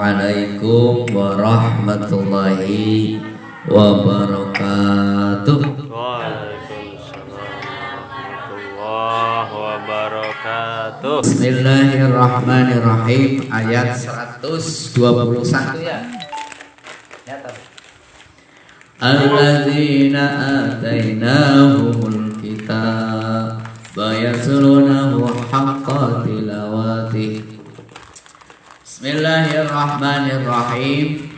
Assalamualaikum warahmatullahi wabarakatuh. Waalaikumsalam warahmatullahi wabarakatuh. Bismillahirrahmanirrahim. Ayat 121 ya. Alladzina atainahumul kitaba yatlunahu haqqa tilawatihi. Bismillahirrahmanirrahim.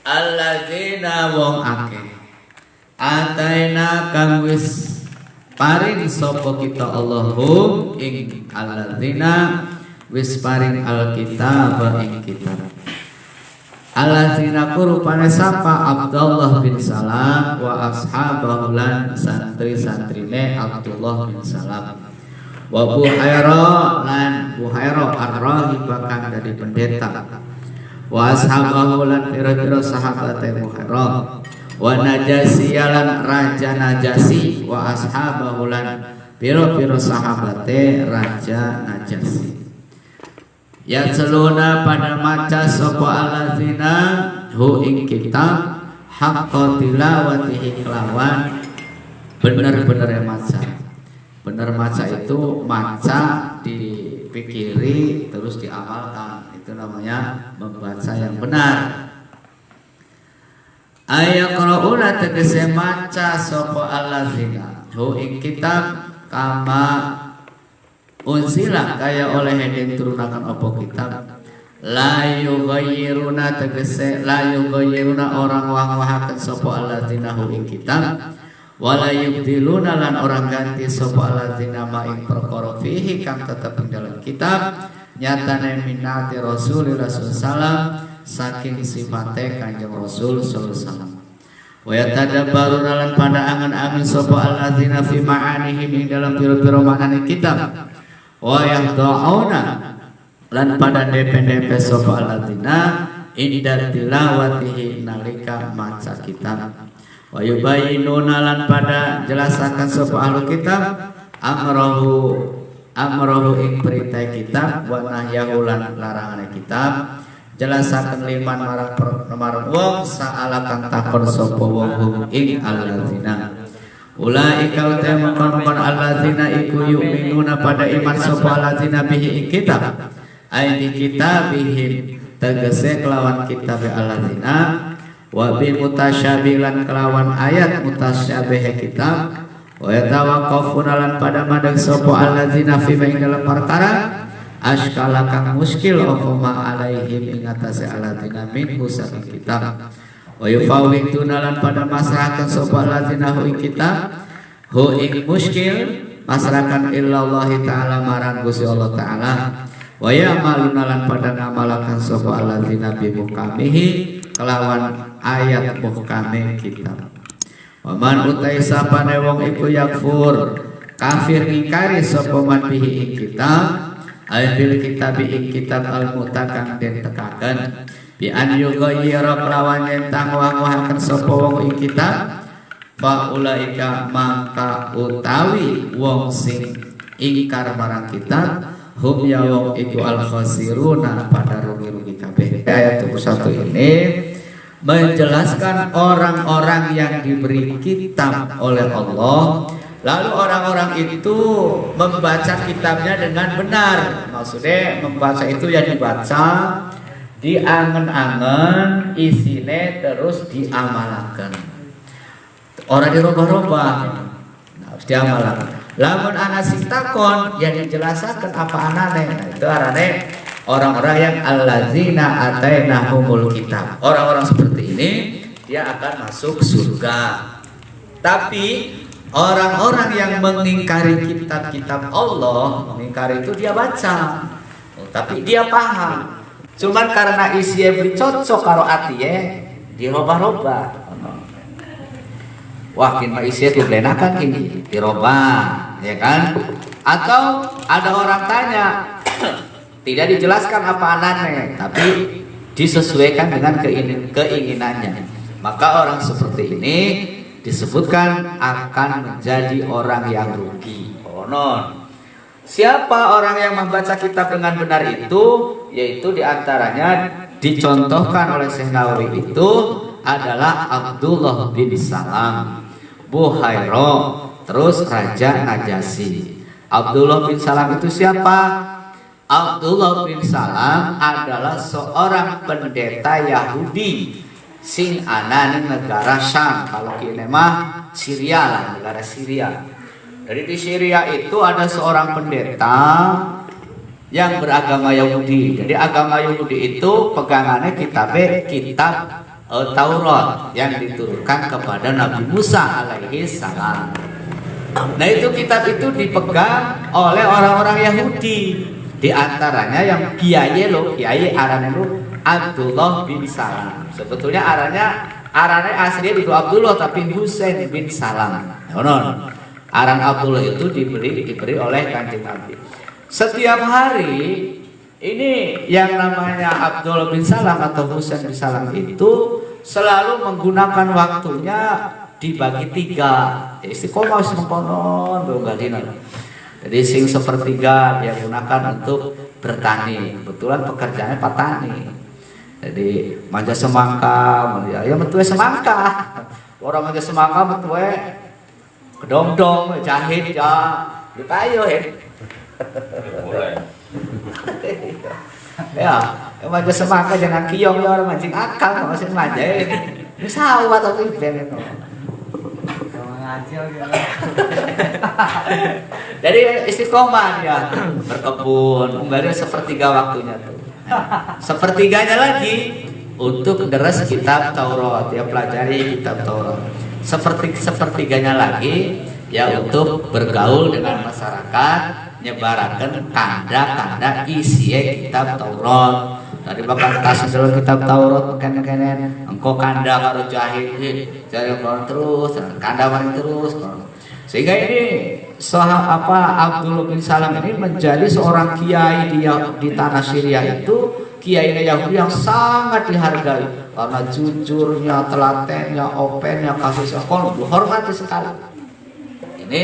Alladzina wong akeh ataina kang wis paring sapa kita Allahum ing alladzina wis paring alkitab ing kitab. Alladzina kurupane sapa Abdullah bin Salam wa ashabahu lan santri-santrine Abdullah bin Salam wa Buhaira lan Buhaira ar-rahib kang dadi pendeta wa ashabahu lan pira-pira sahabat Buhaira wa Najasi lan raja Najasi wa ashabahu lan pira-pira sahabat raja Najasi. Ya celuna pada maca sapa alladzina hu ing kitab haqqa tilawatihi kelawan bener-bener maca. Bener maca itu maca dipikiri terus diamalkan. Itu namanya membaca yang benar. Ayaqrauna tegese maca sapa alladzina hu ing kitab kama unzila kaya oleh yang turunakan opo kitab la yughayyiruna tegese la yughayyiruna orang wah-wahaken sapa alladzina hu ing kitab wala yubdiluna lan orang ganti sapa alladzina ma ing perkara fihi kang tetep ing dalam kitab nyatane minati Rasulullah sallallahu saking sifate Kanjeng Rasul sallallahu wa yatadabbaruna lan pada angen-angen sapa alladzina fi ma'anihim ing dalam pira-pira maknane kitab wa yahda'una lan pada DP sapa alladzina inda tilawatihi nalika maca kitab wa yubayyinuna lan pada jelasaken sapa ahli kitab amrahu ing perintah kitab wa nahyahu lan larangane kitab jelasaken liman marang wong saala kang takon sapa wong ing alladzina ulaika utam kon alladzina iku yu'minuna pada iman sapa alladzina bihi kitab ai kitabihim tegese kelawan kitab alladzina wa bi mutasyabilan kelawan ayat mutasyabih kitab wa yatawaqqafuna lan pada madang sapa alladzina fi dalam perkara askala kang muskil apa ma alaihim ing atase alladzina min saking kitab wa yufawwiduna lan pada masrahaken sapa alladzina hu ing kitab hu ing muskil masrahaken illallahi taala marang Gusti Allah taala wa ya'maluna lan pada ngamalaken sapa alladzina bi muhkamihi kelawan ayat muhkame kitab wa man utai sapane wong iku yakfur kafir ngingkari sapa man bihi ing kitab bil kitab ing kitab al mutakang den tekaken bi an yughayyira kelawan entang wah-wahaken sapa wong ing kitab fa ulaika maka utawi wong sing ingkar marang kitab hum ya wong iku al khasiruna pada rugi-rugi kabeh. Ayat 21 ini menjelaskan orang-orang yang diberi kitab oleh Allah lalu orang-orang itu membaca kitabnya dengan benar. Maksudnya membaca itu ya dibaca diangen-angen isine terus diamalkan. Orang dirubah-rubah harus diamalkan. Lamun ana sing takon yang dijelaskan apa anane. Nah, itu arane orang-orang yang alladzina atainahumul kitab. Orang-orang seperti ini dia akan masuk surga. Tapi orang-orang yang mengingkari kitab-kitab Allah, mengingkari itu dia baca, tapi dia paham. Cuman karena isinya beli cocok karo atiye, dirobah-robah. Wah, kini isinya diblenakan ini, dirobah, ya kan? Atau ada orang tanya, tidak dijelaskan apa anaknya, tapi disesuaikan dengan keinginannya. Maka orang seperti ini disebutkan akan menjadi orang yang rugi. Oh non. Siapa orang yang membaca kitab dengan benar itu? Yaitu diantaranya dicontohkan oleh Syekh Nawawi itu adalah Abdullah bin Salam, Buhairah, terus Raja Najasyi. Abdullah bin Salam itu siapa? Abdullah bin Salam adalah seorang pendeta Yahudi sing ana di negara Syam. Kalau kini mah Syria lah, negara Syria. Jadi di Syria itu ada seorang pendeta yang beragama Yahudi. Jadi agama Yahudi itu pegangannya kitab Taurat yang diturunkan kepada Nabi Musa alaihi salam. Nah itu kitab itu dipegang oleh orang-orang Yahudi. Di antaranya yang kiai arannya Abdullah bin Salam. Sebetulnya arannya aslinya itu Abdullah tapi Husain bin Salam. Aran Abdullah itu diberi oleh Kanjeng Nabi. Setiap hari ini yang namanya Abdullah bin Salam atau Husain bin Salam itu selalu menggunakan waktunya dibagi 3. Istiqomah semponon donggalina. Jadi sing sepertiga dia gunakan untuk bertani. Kebetulan pekerjaannya petani. Jadi manja semangka, ya metue semangka. Orang manja semangka metue kedong-dong, jahit ya, dipayo ya, manja semangka jangan kiong ya orang mancing akal, masih manja ini sawah tapi ben itu. Jadi istiqomah dia berkebun, unggalnya sepertiga waktunya tuh. Sepertiganya lagi untuk deres kitab Taurat, ya pelajari kitab Taurat. Sepertiganya lagi ya untuk bergaul dengan masyarakat, nyebarakan kanda isi kitab Taurat. Tadi bakal tas dalam kitab Taurat kenen engkau kanda karo jahit jadi terus kanda maring terus. Sehingga ini Abdullah bin Salam ini menjadi seorang kiai di tanah Syria itu, kiai Yahudi yang sangat dihargai karena jujurnya, telatennya, opennya, kasih sayang, dihormati sekali. Ini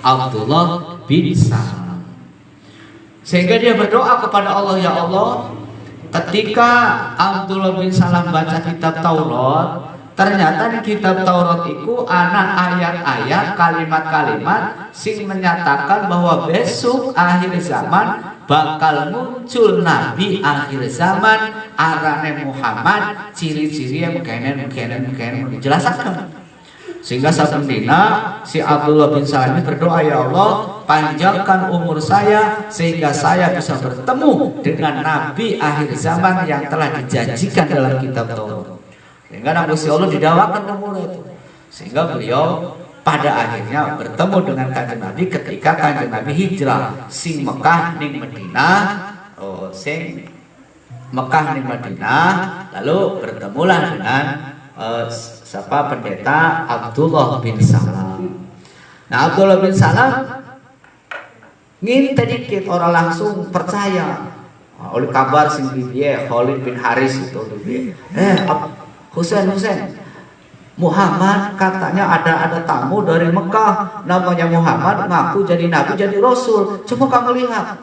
Abdullah bin Salam. Sehingga dia berdoa kepada Allah, ya Allah, ketika Abdullah bin Salam baca kitab Taurat, ternyata di kitab Taurat itu ana ayat-ayat, kalimat-kalimat sing menyatakan bahwa besok akhir zaman bakal muncul nabi akhir zaman arane Muhammad, ciri-ciri yang mungkin dijelaskan. Sehingga saben dina si Abdullah bin Salam ini berdoa, ya Allah, panjangkan umur saya sehingga saya bisa bertemu dengan nabi akhir zaman yang telah dijanjikan dalam kitab Taurat. Sehingga Nabi Allah didawakan umur itu. Sehingga beliau pada akhirnya bertemu dengan Kanjeng Nabi ketika Kanjeng Nabi hijrah sing Mekah ning Madinah, sing Mekah ning Madinah, lalu bertemulah dengan pendeta Abdullah bin Salam. Nah, Abdullah bin Salam ngintip dikit orang langsung percaya oleh kabar sing dia Khalid bin Haris itu Husain, Muhammad katanya ada tamu dari Mekah namanya Muhammad, ngaku jadi nabi, jadi rasul, coba kamu lihat.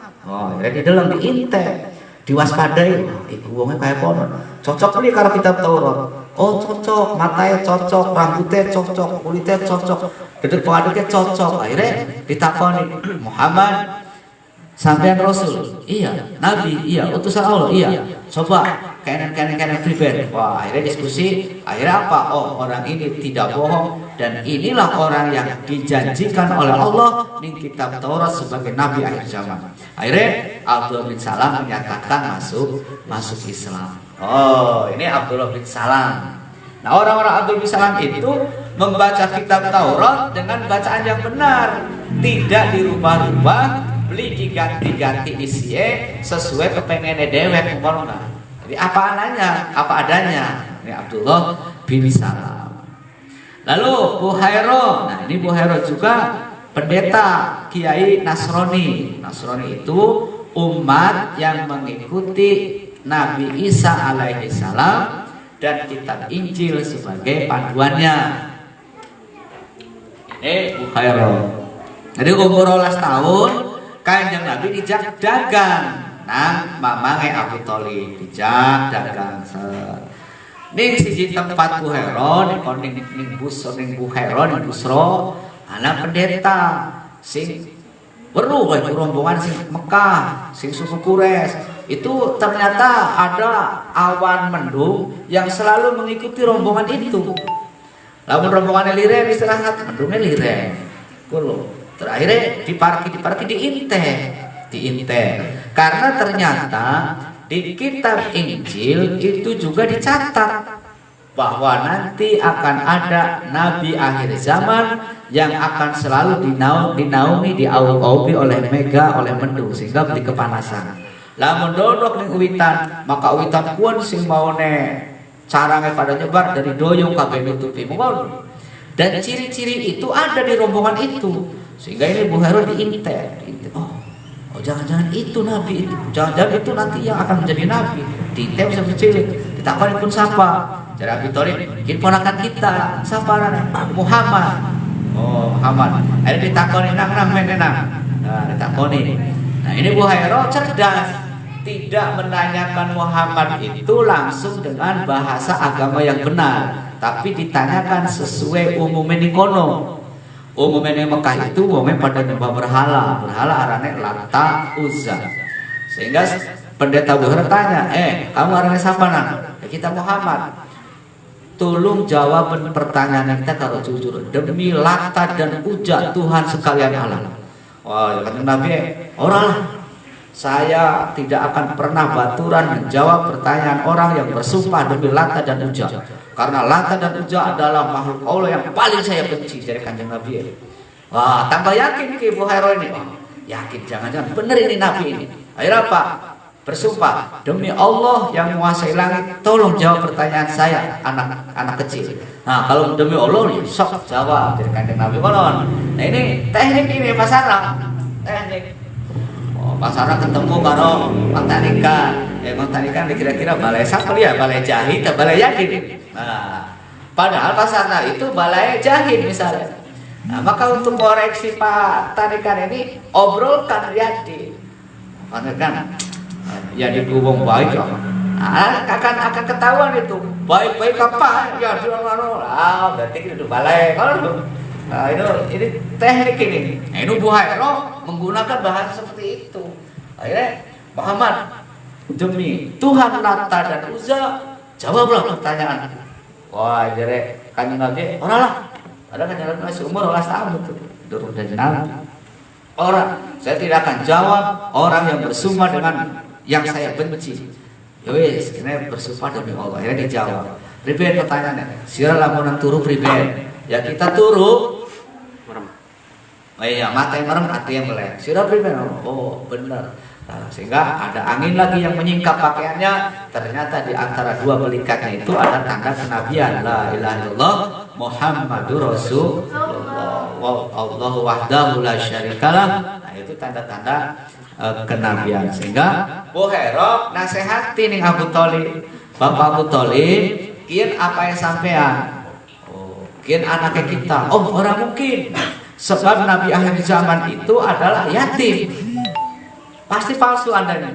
Jadi dalam diinte, diwaspadai, itu wongnya kayak konon, cocok nih kalau kitab Taurat. Oh cocok, matanya cocok, rambutnya cocok, kulitnya cocok, dedek pengaduknya cocok. Akhirnya ditakoni, Muhammad sampean rasul? Iya. Nabi? Iya. Utusan Allah? Iya. Coba kanan pribadi. Wah, akhirnya diskusi. Akhirnya apa? Oh, orang ini tidak bohong dan inilah orang yang dijanjikan oleh Allah di kitab Taurat sebagai nabi akhir zaman. Akhirnya Abdullah bin Salam menyatakan masuk Islam. Oh, ini Abdullah bin Salam. Nah, orang-orang Abdullah bin Salam itu membaca kitab Taurat dengan bacaan yang benar, tidak dirubah-rubah, beli diganti-ganti isinya sesuai kepengennya dewek umpamanya. Jadi apa adanya. Ini Abdullah bin Salam. Lalu Buhairah. Nah, ini Buhairah juga pendeta Kiai Nasrani. Nasrani itu umat yang mengikuti Nabi Isa alaihi salam dan kitab Injil sebagai panduannya. Ini Buhairah. Jadi umur 12 tahun Kanjeng Nabi dijak dagang nang mamange Abu Thalib, dijak dagang ning siji tempat Buhero ning Buhero ning Busro ana pendeta sing weruh rombongan sing Mekah sing suku Quraisy itu ternyata ada awan mendung yang selalu mengikuti rombongan itu. Lamun rombongannya lireh istirahat, mendungnya lireh. Kulo terakhirnya diparki diinte. Karena ternyata di kitab Injil itu juga dicatat bahwa nanti akan ada nabi akhir zaman yang akan selalu dinaungi diaum-aumi oleh mega oleh mendung sehingga beli kepanasan. Lamun dodok ning uwitan, maka uwitan pun sing maune caranya pada nyebar dari doyong kabeh nutupi monggo. Dan ciri-ciri itu ada di rombongan itu. Sehingga ini Buhero diinte. Oh jangan-jangan itu nabi itu. Jangan-jangan itu nanti yang akan menjadi nabi. Diinte bisa cilik. Ditakoni pun siapa? Jadi Abi Thalib, mungkin ponakan kita. Siapa namanya? Muhammad. Oh, Muhammad. Ada ditakoni nang menenang. Nah, ditakoni. Nah, ini Buhero cerdas. Tidak menanyakan Muhammad itu langsung dengan bahasa agama yang benar, tapi ditanyakan sesuai umumnya di kono. Umumnya di Mekah itu umumnya pada nyembah berhala arane Lata Uzza. Sehingga pendeta Buhero tanya, kamu arane siapa nang? Ya, kita Muhammad. Tolong jawab pertanyaan kita kalau jujur. Demi Lata dan Uzza Tuhan sekalian alam. Wah, kata Nabi, orang saya tidak akan pernah baturan menjawab pertanyaan orang yang bersumpah demi Lata dan Uzza. Karena Lata dan Uzza adalah makhluk Allah yang paling saya benci dari Kanjeng Nabi. Wah, tambah yakin ke Buhero ini. Oh, yakin jangan-jangan benar ini Nabi ini. Akhirnya apa? Bersumpah demi Allah yang menguasai langit, tolong jawab pertanyaan saya anak kecil. Nah, kalau demi Allah sok jawab dari Kanjeng Nabi konon. Nah, ini teknik ini pasarang. Teknik pasarnya ketemu karo Mang Tanikan. Mang Tanikan kira-kira balai siapa dia? Balai Jahit atau balai Yakin? Nah, padahal pasarnya itu balai Jahit misalnya. Nah, maka untuk koreksi Pak Tanikan ini obrolkan Yadi. Tanikan, ya dihubung baik ya. Nah, akan ketahuan itu. Baik-baik apa? Ya dia lah, berarti itu balai. Kalau nah, ini teknik ini. Nah, ini Buhero menggunakan bahasa seperti itu. Akhirnya Muhammad, demi Tuhan Lata dan Uzza, jawablah pertanyaan. Wah, jadi Kanjeng Nabi, orang lah. Ada Kanjeng Nabi masih umur 12 tahun itu. Durung dan jenazah. Orang, saya tidak akan jawab orang yang bersumpah dengan yang saya benci. Ya wis, ini bersumpah demi Allah. Akhirnya dijawab. Pribadi pertanyaannya, sira lamunan turu pribadi. Ya kita turu merem. Oh iya, mata yang merem, hati yang melek. Sudah pribadi. Oh benar. Nah, sehingga ada angin lagi yang menyingkap pakaiannya. Ternyata di antara dua belikatnya itu ada tanda kenabian. La ilaha illallah Muhammadur Rasulullah. Allahu wahdahu la syarikalah. Nah, itu tanda-tanda kenabian. Sehingga Buhero nasihati ning Abu Thalib. Bapak Abu Thalib, kieu apa yang sampean? Mungkin anaknya kita, orang mungkin sebab Nabi akhir zaman itu adalah yatim. Pasti palsu andanya.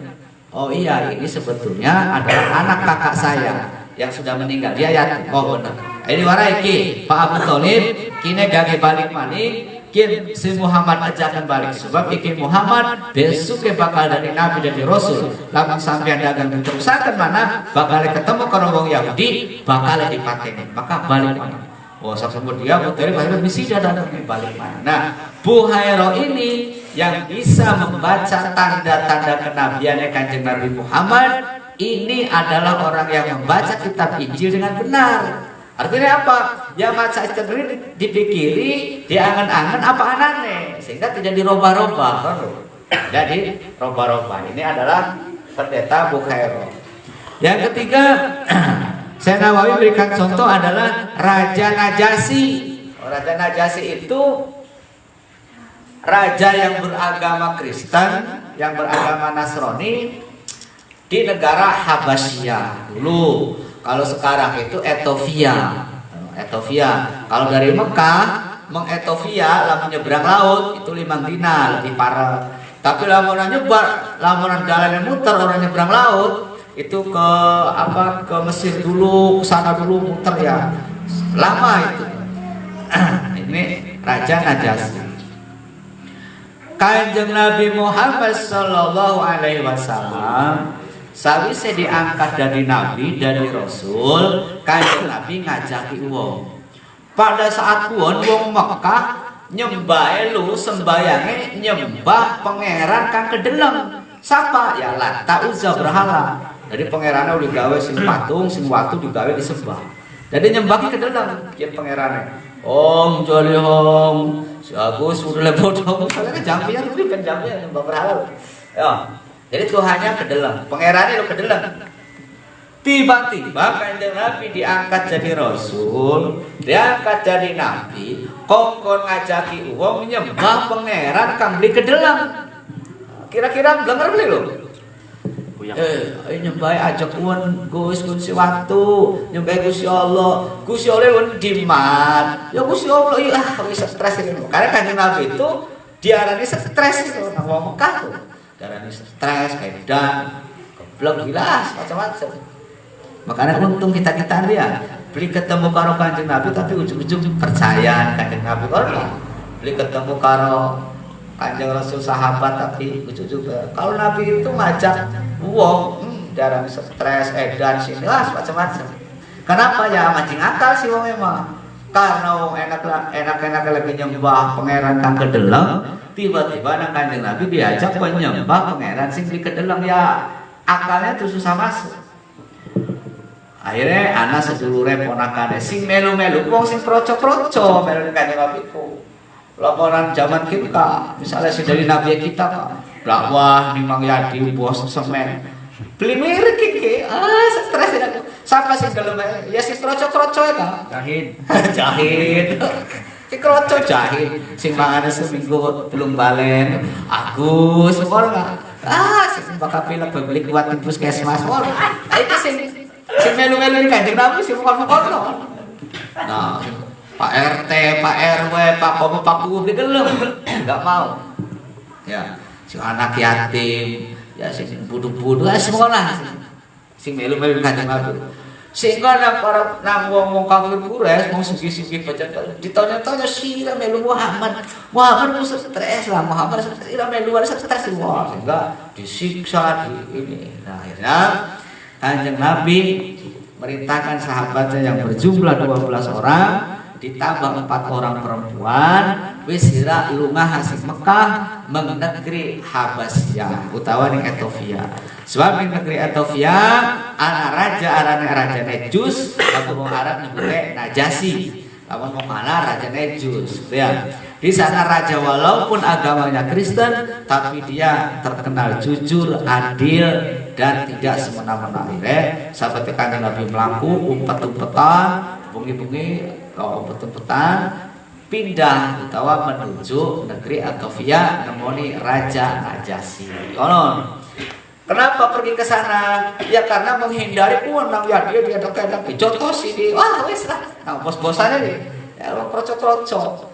Oh iya, ini sebetulnya adalah anak kakak saya yang sudah meninggal, dia yatim. Oh benar. Ini warai ki Pak Abu Thalib kini gage balik maning, kin si Muhammad ajakan balik sebab iki Muhammad besok bakal dari Nabi dan Rasul. Lamun sampean dagang terusaken mana bakal ketemu karo wong Yahudi, bakal dipateni. Maka balik maning. Oh, saksempur dia Buhero akhirnya misi datang balik mana. Nah, Buhero ini yang bisa membaca tanda-tanda kenabiannya Kanjeng Nabi Muhammad ini adalah orang yang membaca kitab Injil dengan benar. Artinya apa? Yang baca kitab ini dipikiri, diangan-angan apa anane, sehingga tidak dirubah-rubah. Jadi rubah-rubah. Ini adalah pendeta Buhero. Yang ketiga, Syekh Nawawi berikan contoh adalah Raja Najasyi. Raja Najasyi itu raja yang beragama Kristen, yang beragama Nasrani di negara Habasyah dulu. Kalau sekarang itu Ethiopia. Kalau dari Mekah meng-Ethiopia lamun nyebrang laut itu 5 dina lebih parah. Tapi lamun nyebar, lamun jalan muter orang nyebrang laut itu ke ke Mesir dulu, ke sana dulu muter ya. Lama itu. Ini Raja Najasyi. Kanjeng Nabi Muhammad sallallahu alaihi wasallam sawise diangkat dari nabi, dari rasul, kanjeng Nabi ngajaki wong. Pada saat wong Mekah nyembah elu sembayange nyembah pangeran kang kedeleng. Sapa? Ya Lata Uzza berhala. Jadi pangerane udah gawe sing patung, sing watu digawe disembah. Jadi nyembah ki kedeleng kieu pangerane. Om joli om, si Agus udah lebot om, soalnya jampian itu kan jampian nyembah berhala. Ya, jadi Tuhannya kedeleng, pangerannya lo kedeleng. Tiba-tiba kanjeng Nabi diangkat jadi rasul, diangkat jadi nabi, kokon ngajaki wong nyembah pangeran kang beli kedeleng. Kira-kira bener beli lo? Nyembah ajak uan Gus waktu nyembah Gusti Allah pun diman ya Gusti Allah iya bisa stres ini karena kanjeng Nabi itu diarani stres itu nang wong Mekah tuh diarani stres edan goblok gila macam-macam makanya untung kita dia beli ketemu karo kanjeng Nabi tapi ujung-ujung percaya kanjeng Nabi orang beli ketemu karo kanjeng Rasul sahabat tapi ujung-ujung kalau Nabi itu ngajak wong darah stres edan sini lah macam-macam. Kenapa ya mancing akal sih wong emang? Karena wong enak lagi nyembah pangeran kang kedeleng, tiba-tiba nang kanjeng Nabi diajak menyembah pangeran sing di kedeleng ya akalnya tuh susah masuk. Akhirnya anak sedulure ponakane sing melu-melu wong sing kroco-kroco melu kanjeng Nabi ku. Laporan zaman kita, misalnya dari Nabi kita Pak, dakwah memang ya di bos semen, beli mirip kiki, stres ya. Siapa sih kalau ya si kroco ya Kak? Jahit, si kroco jahit, sing mangane seminggu belum balen, Agus, orang sing bakal pilih beli kuat di puskesmas, itu sing melu-melu kanjeng Nabi sing mukon-mukon. Nah. Pak RT, Pak RW, Pak Komo, Pak Kuh digelem, nggak mau. Ya, si anak yatim, ya si budu-budu, semua lah. Si melu-melu kanjeng Nabi. Sehingga nang wong kafir Quraisy mau sugi-sugi baca ditanya-tanya si melu Muhammad ku stres lah Muhammad stres melu stres semua sehingga disiksa di ini. Nah, akhirnya kanjeng Nabi merintahkan sahabatnya yang berjumlah 12 orang ditambah 4 orang perempuan wis hira lunga hasil Mekah menegeri Habasyah utawa ning Ethiopia. Sebab ning negeri Ethiopia ana raja arane Raja Nejus, lamun wong Arab nyebutnya Najasyi. Lamun wong ana Raja Nejus, ya. Di sana raja walaupun agamanya Kristen tapi dia terkenal jujur, adil dan tidak semena-mena. Sahabat kanjeng Nabi melaku umpet-umpetan, bungi-bungi kalau umpet-umpetan pindah utawa menuju negeri Ethiopia nemoni Raja Najasyi. Kenapa pergi ke sana? Ya karena menghindari nang ya dia dekat jotosi di wah wis lah. Nah, bos-bosannya nih. Ya kroco-kroco.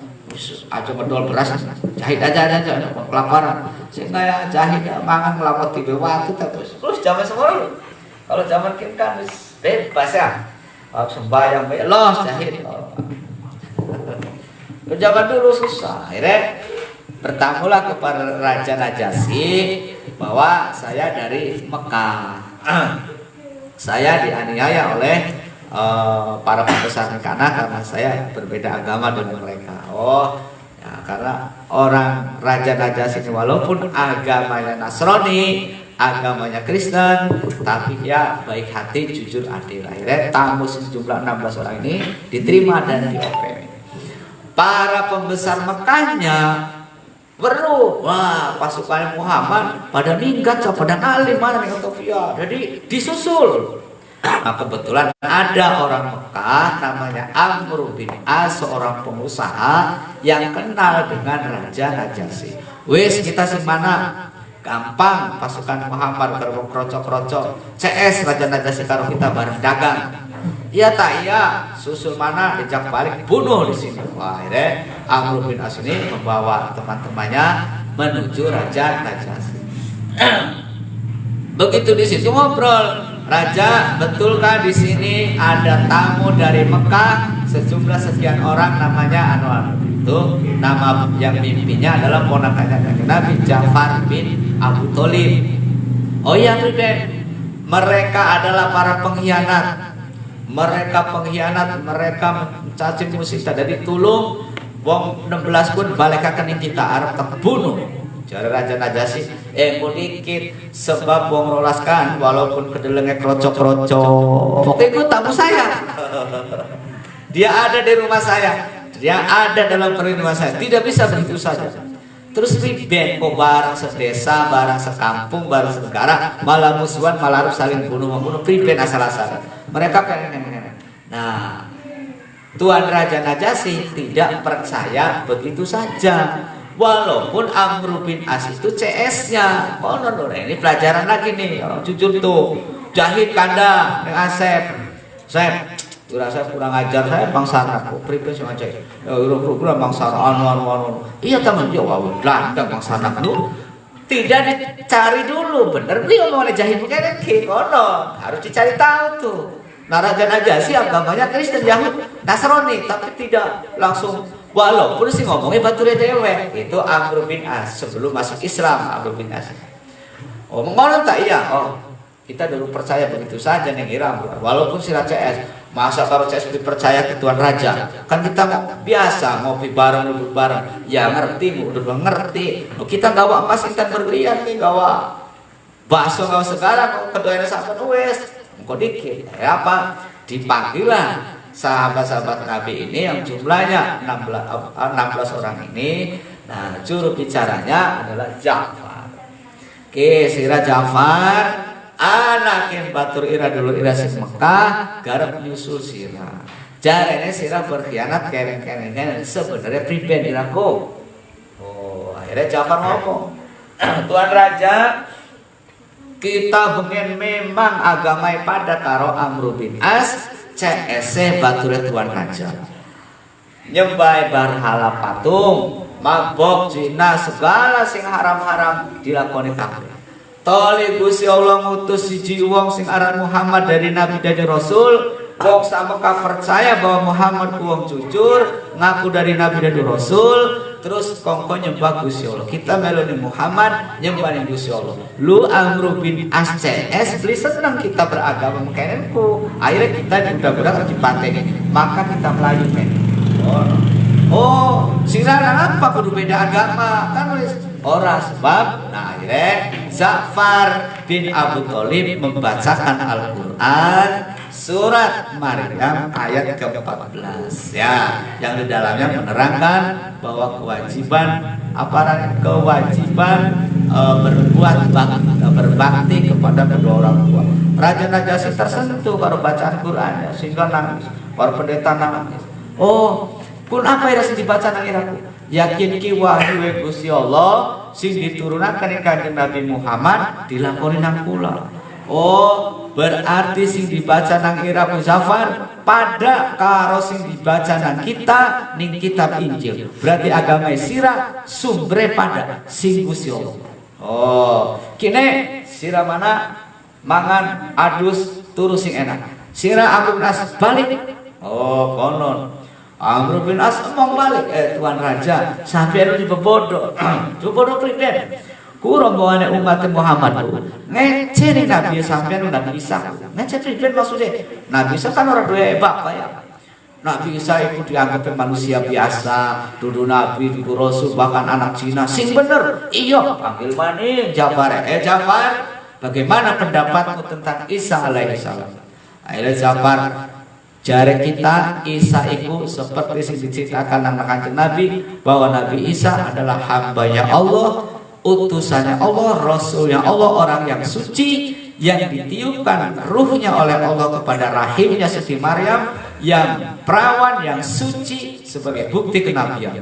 Aja ngedol beras jahit aja kelaparan. Sehingga ya jahit mangan ngelapot di bawah terus. Terus zaman semua kalau zaman kini kan wis bebas ya. Sembahyang los jahit. Zaman dulu susah. Akhirnya bertamulah kepada Raja Najasyi bahwa saya dari Mekah. Saya dianiaya oleh para pembesar Mekah karena saya berbeda agama dengan mereka. Ya, karena orang Raja Najasyi walaupun agamanya Nasrani, agamanya Kristen, tapi ya baik hati, jujur, adil. Akhirnya tamu sejumlah 16 orang ini diterima dan diopeni. Para pembesar Mekahnya beru, wah pasukan Muhammad pada minggat, pada ngalim mana nih Ethiopia. Jadi disusul. Nah kebetulan ada orang Mekah namanya Amr bin As, seorang pengusaha yang kenal dengan Raja Najasyi. Wis kita semana gampang pasukan Muhammad kroco-kroco CS Raja Najasyi karo kita bareng dagang. Iya tak iya, susul mana dijak balik bunuh di sini. Wah, akhirnya Amr bin As ini membawa teman-temannya menuju Raja Najasyi. Begitu di situ ngobrol, Raja, betulkah di sini ada tamu dari Mekah sejumlah sekian orang namanya Anwar? Itu nama yang mimpinya adalah ponakannya Nabi Ja'far bin Abu Thalib. Oh iya, Presiden, mereka adalah para pengkhianat. Mereka mencaci musibah dari tulung wong 16 pun balik kening kita Arab terbunuh. Jare Raja Najasyi, pun dikit sebab wong rolaskan walaupun kedelenge krocok-krocok. Pokoknya itu tamu saya. Dia ada di rumah saya. Dia ada dalam rumah saya. Tidak bisa begitu saja. Terus riben kok barang sedesa, barang sekampung, barang senegara, malah musuhan, malah harus saling bunuh-membunuh. Riben asal-asalan. Mereka pengen. Nah, Tuan Raja Najasyi tidak percaya begitu saja. Walaupun Amr bin As itu CS-nya. Oh, no, ini pelajaran lagi nih. Orang jujur tuh. Jahit kanda dengan Asep. Asep, saya kurang ajar, saya bangsa aku. Pripes yang aja. Kurang bangsa anu. Iya teman, ya wow, Belanda bangsa aku. Tidak dicari dulu, bener dia mau jahit kayak kono. Harus dicari tahu tuh. Nah, Raja Najasyi agamanya Kristen, Yahudi, Nasrani, tapi tidak langsung. Walaupun sih ngomongnya bature dewe, itu Amr bin As sebelum masuk Islam. Amr bin As. Oh, ngono tak iya? Oh, kita dulu percaya begitu saja nih Iram. Walaupun si CS, masa kalau CS dipercaya ke Tuan Raja, kan kita biasa ngopi bareng, duduk bareng. Ya ngerti, udah ngerti. Oh, kita gawa emas intan berlian nih, gawa bakso gawa sekarang, keduanya sama wes, kok dikit. Ya apa? Dipanggil sahabat-sahabat Nabi ini yang jumlahnya 16 orang ini. Nah, juru bicaranya adalah Ja'far. Oke, sira Ja'far anakin batur ira dulu ira sing Mekah garap nyusul sira. Jarene sira berkhianat keren-keren sebenarnya priben iraku. Oh, akhirnya Ja'far ngomong, Tuan Raja, kita pengen memang agamai pada karo Amr bin As CS bature Tuan Raja. Nyembah berhala patung, mabok, zina, segala sing haram-haram dilakoni kabeh. Toli Gusti Allah ngutus siji wong sing aran Muhammad dari Nabi dari Rasul. Wong sama percaya bahwa Muhammad wong jujur, ngaku dari Nabi dan Rasul, terus kongko nyembah Gusti Allah. Kita meloni Muhammad, nyembah Gusti Allah. Lu Amr bin As CS, beli senang kita beragama makananku. Akhirnya kita budak-budak dipateni, maka kita melayu men. Oh, sirana apa kudu beda agama? Kan ora sebab. Nah, akhirnya Ja'far bin Abu Thalib membacakan Al-Qur'an surat Maryam ayat ke-14 ya, yang di dalamnya menerangkan bahwa kewajiban berbakti kepada kedua orang tua. Raja Najasyi tersentuh kalau bacaan Qur'annya sehingga nangis. Para pendeta nangis. Oh, pun apa yang harus dibaca nangis aku? Yakin ki wahyu Gusti Allah sing diturunaken ing Kanjeng Nabi Muhammad dilakoni nang kula. Oh, berarti sing dibaca nang ira Ja'far pada karo sing dibaca nang kita ning kitab Injil. Berarti agama sira sumbre pada sing Gusti Allah. Oh, kene sira mana mangan adus turu sing enak. Sira Amr bin As balik. Oh, konon Amr bin As ngomong balik, Tuan Raja, sampeyan di bebodo. Bebodo priben. Ku rombongan umat Muhammad ngece nih Nabi sampean Nabi Isa. Ngece priben maksudnya? Nabi Isa kan orang dua bapak ya. Nabi Isa itu dianggap manusia biasa, dudu nabi, dudu rasul, bahkan anak Cina. Sing bener. Iya, panggil maning Ja'far. Ja'far, bagaimana pendapatmu tentang Isa alaihissalam? Akhirnya Ja'far, jare kita Isa itu seperti yang diceritakan nama Kanjeng Nabi bahwa Nabi Isa adalah hambanya Allah, utusannya Allah, rasulnya Allah, orang yang suci yang ditiupkan ruhnya oleh Allah kepada rahimnya Siti Maryam yang perawan yang suci sebagai bukti kenabian.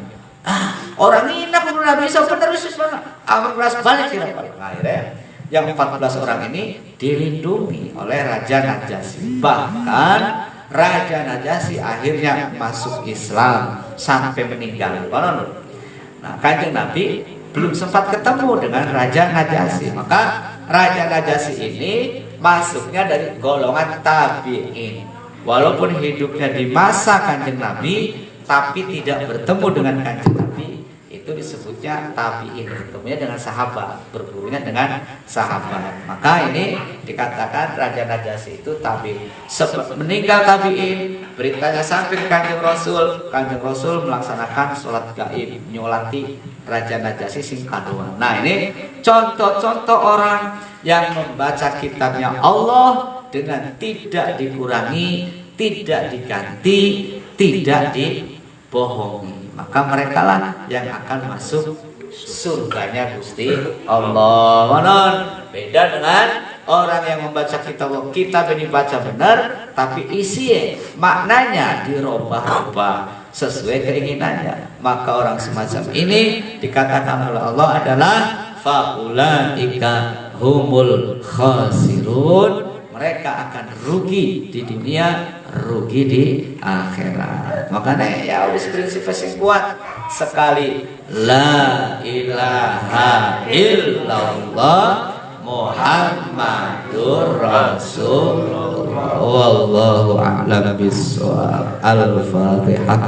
Orang ini pun Nabi Isa benar Amr balik kira akhirnya yang 14 orang ini dilindungi oleh Raja Najasyi. Bahkan Raja Najasyi akhirnya masuk Islam sampai meninggal. Nah, Kanjeng Nabi belum sempat ketemu dengan Raja Najasyi. Maka Raja Najasyi ini masuknya dari golongan tabi'in. Walaupun hidupnya di masa Kanjeng Nabi, tapi tidak bertemu dengan Kanjeng Nabi, itu disebutnya tabi'in, bertemunya dengan sahabat, bergurunya dengan sahabat. Maka ini dikatakan Raja Najasyi itu tabi'in. Meninggal tabi'in, beritanya sampai ke Kanjeng Rasul. Kanjeng Rasul melaksanakan sholat gaib, nyolati Raja Najasyi sing kadua. Nah, ini contoh-contoh orang yang membaca kitabnya Allah dengan tidak dikurangi, tidak diganti, tidak dibohongi. Maka mereka lah yang akan masuk surganya Gusti Allah. Manon beda dengan orang yang membaca kitab ini baca benar, tapi isi maknanya dirubah-rubah sesuai keinginannya. Maka orang semacam ini dikatakan oleh Allah adalah faulaika humul khasirun. Mereka akan rugi di dunia, rugi di akhirat. Makanya ya harus prinsip yang kuat sekali, la ilaha illallah Muhammadur Rasulullah. Wallahu a'lam bishawab. Al-Fatihah.